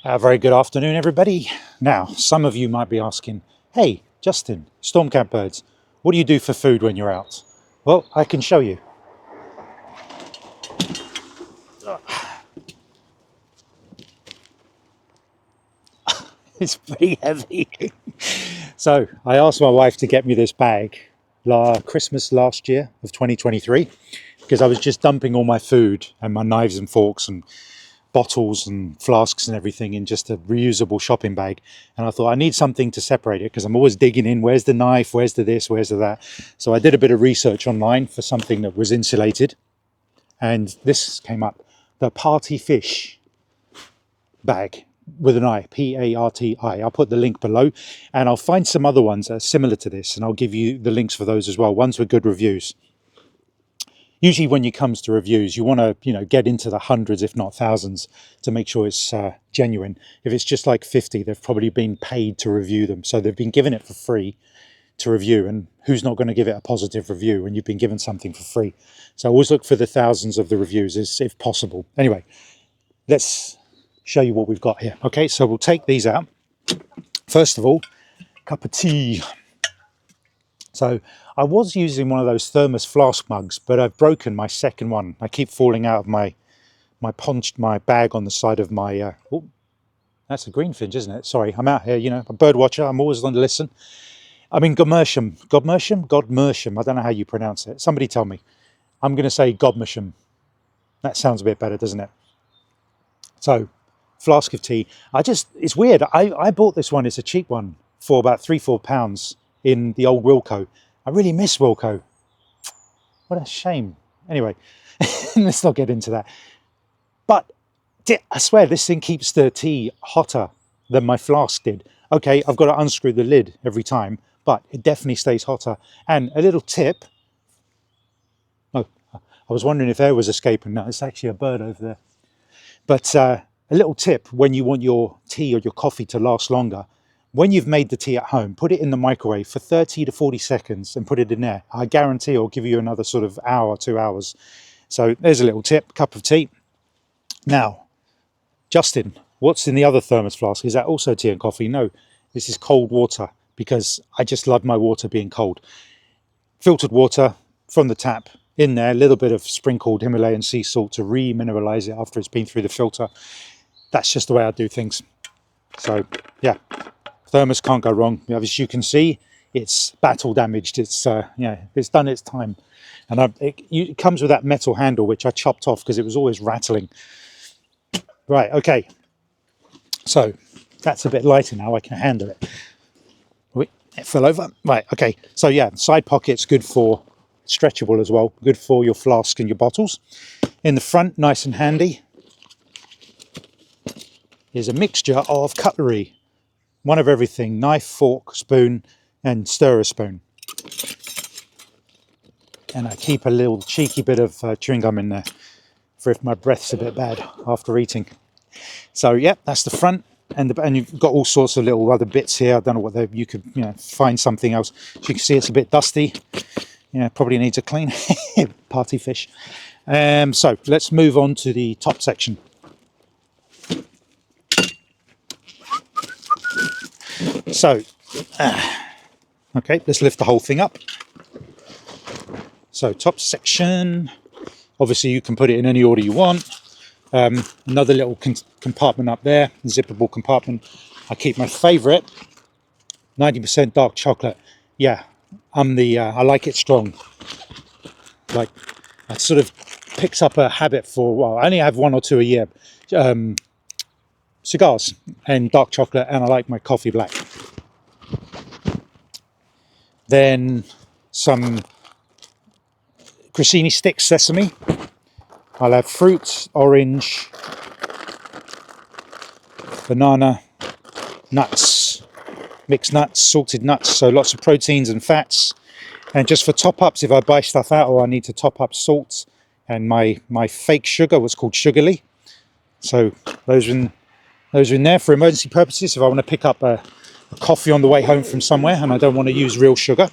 Very good afternoon, everybody. Now, some of you might be asking, hey, Justin, Stormcat Birds, what do you do for food when you're out? Well, I can show you. It's pretty heavy. So, I asked my wife to get me this bag Christmas last year of 2023 because I was just dumping all my food and my knives and forks and bottles and flasks and everything in just a reusable shopping bag, and I thought I need something to separate it because I'm always digging in, where's the knife, where's the this, where's the that. So I did a bit of research online for something that was insulated, and this came up, the Parti Fish bag with an I, Parti. I'll put the link below, and I'll find some other ones that are similar to this, and I'll give you the links for those as well, ones with good reviews. Usually when it comes to reviews, you want to, get into the hundreds, if not thousands, to make sure it's genuine. If it's just like 50, they've probably been paid to review them. So they've been given it for free to review. And who's not going to give it a positive review when you've been given something for free? So always look for the thousands of the reviews if possible. Anyway, let's show you what we've got here. Okay, so we'll take these out. First of all, cup of tea. So I was using one of those thermos flask mugs, but I've broken my second one. I keep falling out of my bag on the side of my. Oh, that's a greenfinch, isn't it? Sorry, I'm out here. A bird watcher. I'm always on the listen. I'm in Godmersham. Godmersham. I don't know how you pronounce it. Somebody tell me. I'm going to say Godmersham. That sounds a bit better, doesn't it? So, flask of tea. It's weird. I bought this one. It's a cheap one for about £3-4 in the old Wilko. I really miss Wilko. What a shame. Anyway, let's not get into that. But I swear this thing keeps the tea hotter than my flask did. Okay, I've got to unscrew the lid every time, but it definitely stays hotter. And a little tip. Oh, I was wondering if air was escaping. No, it's actually a bird over there. But a little tip when you want your tea or your coffee to last longer, when you've made the tea at home, put it in the microwave for 30 to 40 seconds and put it in there. I guarantee it'll give you another sort of hour, 2 hours. So there's a little tip, cup of tea. Now, Justin, what's in the other thermos flask? Is that also tea and coffee? No, this is cold water because I just love my water being cold. Filtered water from the tap in there, a little bit of sprinkled Himalayan sea salt to re-mineralize it after it's been through the filter. That's just the way I do things. So, yeah. Thermos can't go wrong. As you can see, it's battle damaged. It's it's done its time, and it comes with that metal handle which I chopped off because it was always rattling. Right, okay. So that's a bit lighter now. I can handle it. Wait, it fell over. Right, okay. So yeah, side pockets good for stretchable as well. Good for your flask and your bottles. In the front, nice and handy. Is a mixture of cutlery. One of everything, knife, fork, spoon, and stirrer spoon. And I keep a little cheeky bit of chewing gum in there for if my breath's a bit bad after eating. So yeah, that's the front, and you've got all sorts of little other bits here. I don't know what you could find something else. So you can see it's a bit dusty. Probably needs a clean. Parti Fish. So let's move on to the top section. So, okay, let's lift the whole thing up. So, top section, obviously you can put it in any order you want. Another little compartment up there, zippable compartment. I keep my favourite, 90% dark chocolate. Yeah, I like it strong. Like, I sort of picks up a habit for, well, I only have 1 or 2 a year. Cigars and dark chocolate, and I like my coffee black. Then some Cressini sticks, sesame. I'll have fruit, orange, banana, nuts, mixed nuts, salted nuts, so lots of proteins and fats. And just for top-ups, if I buy stuff out or I need to top up salt, and my fake sugar, what's called Sugarly. So those are in there for emergency purposes. If I want to pick up a coffee on the way home from somewhere and I don't want to use real sugar.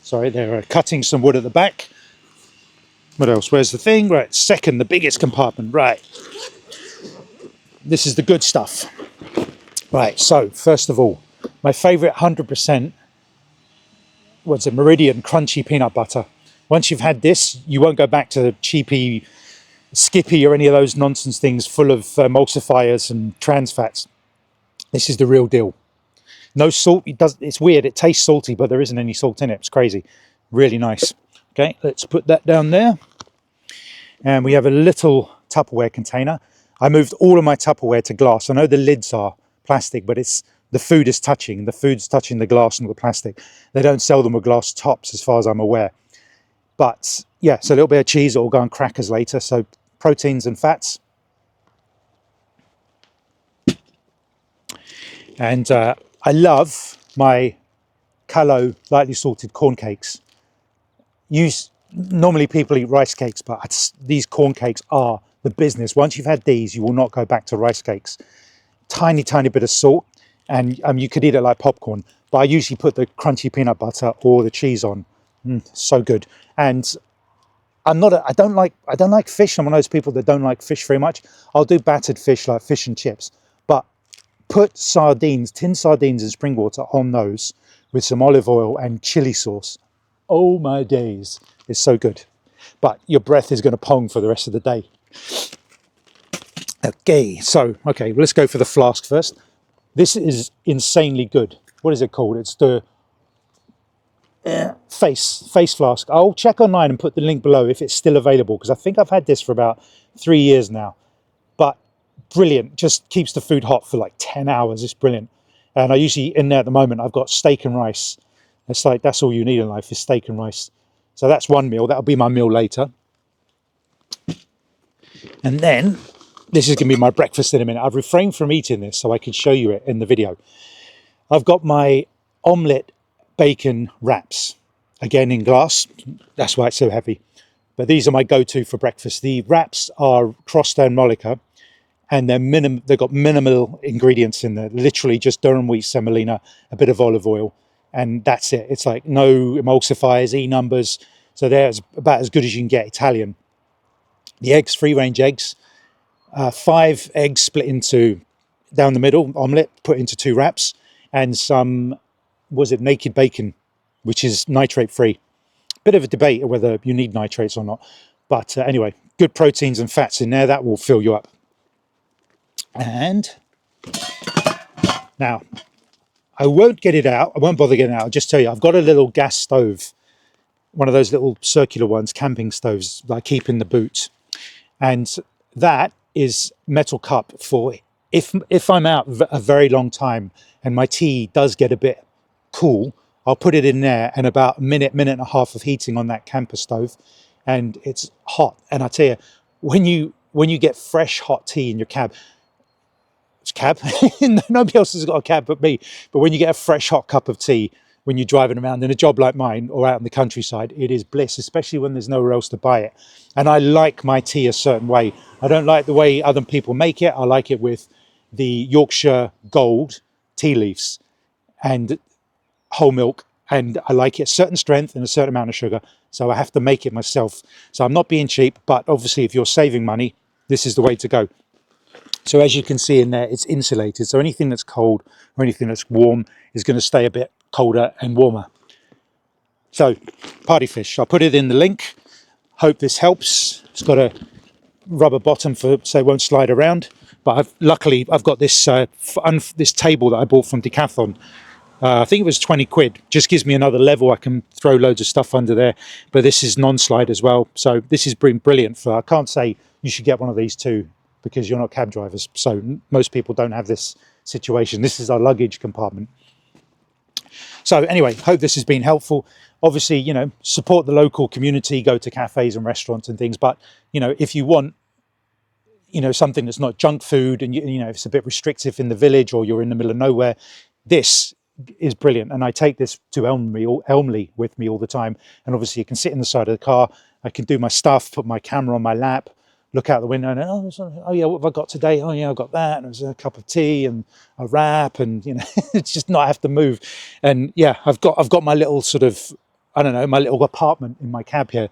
Sorry, they're cutting some wood at the back. What else? Where's the thing? Right, second, the biggest compartment. Right. this is the good stuff. Right, so first of all, my favorite 100%, what's it, Meridian crunchy peanut butter. Once you've had this, you won't go back to cheapy Skippy or any of those nonsense things full of emulsifiers and trans fats. This is the real deal. No salt. It's weird. It tastes salty, but there isn't any salt in it. It's crazy. Really nice. Okay, let's put that down there. And we have a little Tupperware container. I moved all of my Tupperware to glass. I know the lids are plastic, but the food's touching the glass and the plastic. They don't sell them with glass tops as far as I'm aware. But yeah, so a little bit of cheese. It will go on crackers later. So proteins and fats. And I love my Callo lightly salted corn cakes. Normally people eat rice cakes, but these corn cakes are the business. Once you've had these, you will not go back to rice cakes. Tiny bit of salt, and you could eat it like popcorn. But I usually put the crunchy peanut butter or the cheese on. So good. And I don't like fish. I'm one of those people that don't like fish very much. I'll do battered fish like fish and chips, but put tin sardines in spring water on those with some olive oil and chili sauce. Oh my days, it's so good. But your breath is going to pong for the rest of the day. Okay, let's go for the flask first. This is insanely good. What is it called? It's the face flask. I'll check online and put the link below if it's still available, because I think I've had this for about 3 years now. But brilliant, just keeps the food hot for like 10 hours. It's brilliant. And I usually, in there at the moment, I've got steak and rice. It's like, that's all you need in life is steak and rice. So that's one meal. That'll be my meal later. And then this is going to be my breakfast in a minute. I've refrained from eating this so I can show you it in the video. I've got my omelette bacon wraps, again in glass. That's why it's so heavy. But these are my go-to for breakfast. The wraps are Crosstown Mollica, and they've got minimal ingredients in there. Literally just durum wheat semolina, a bit of olive oil, and that's it. It's like no emulsifiers, E-numbers. So they're about as good as you can get Italian. The eggs, free-range eggs, 5 eggs split into down the middle, omelette, put into 2 wraps, and some, naked bacon, which is nitrate-free. Bit of a debate whether you need nitrates or not. But anyway, good proteins and fats in there. That will fill you up. And now, I won't get it out. I won't bother getting it out. I'll just tell you, I've got a little gas stove, one of those little circular ones, camping stoves that I keep in the boot. And that is metal cup for if I'm out a very long time and my tea does get a bit cool, I'll put it in there, and about a minute and a half of heating on that camper stove, and it's hot. And I tell you, when you get fresh hot tea in your cab, nobody else has got a cab but me, but when you get a fresh hot cup of tea when you're driving around in a job like mine or out in the countryside, it is bliss, especially when there's nowhere else to buy it. And I like my tea a certain way. I don't like the way other people make it. I like it with the Yorkshire Gold tea leaves and whole milk, and I like it a certain strength and a certain amount of sugar, so I have to make it myself. So I'm not being cheap, but obviously if you're saving money, this is the way to go. So as you can see in there, it's insulated, so anything that's cold or anything that's warm is going to stay a bit colder and warmer. So Parti Fish, I'll put it in the link. Hope this helps. It's got a rubber bottom so it won't slide around, but luckily I've got this this table that I bought from Decathlon. I think it was 20 quid. Just gives me another level. I can throw loads of stuff under there, but this is non-slide as well. So this is brilliant I can't say you should get one of these too, because you're not cab drivers. So most people don't have this situation. This is our luggage compartment. So anyway, hope this has been helpful. Obviously, support the local community, go to cafes and restaurants and things. But, if you want, something that's not junk food and, if it's a bit restrictive in the village or you're in the middle of nowhere, this is brilliant. And I take this to Elmley with me all the time. And obviously you can sit in the side of the car. I can do my stuff, put my camera on my lap, look out the window and, oh yeah, what have I got today? Oh yeah, I've got that. And there's a cup of tea and a wrap and, it's just not have to move. And yeah, I've got my little sort of, my little apartment in my cab here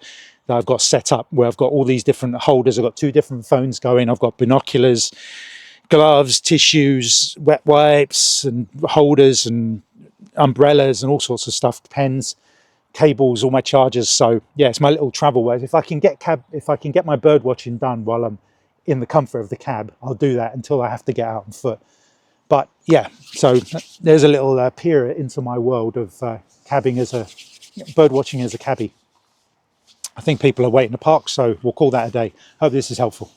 that I've got set up where I've got all these different holders. I've got 2 different phones going. I've got binoculars, gloves, tissues, wet wipes, and holders, and umbrellas, and all sorts of stuff. Pens, cables, all my chargers. So yeah, it's my little travel way. If I can get my bird watching done while I'm in the comfort of the cab, I'll do that until I have to get out on foot. But yeah, so there's a little peer into my world of bird watching as a cabbie. I think people are waiting to park, so we'll call that a day. Hope this is helpful.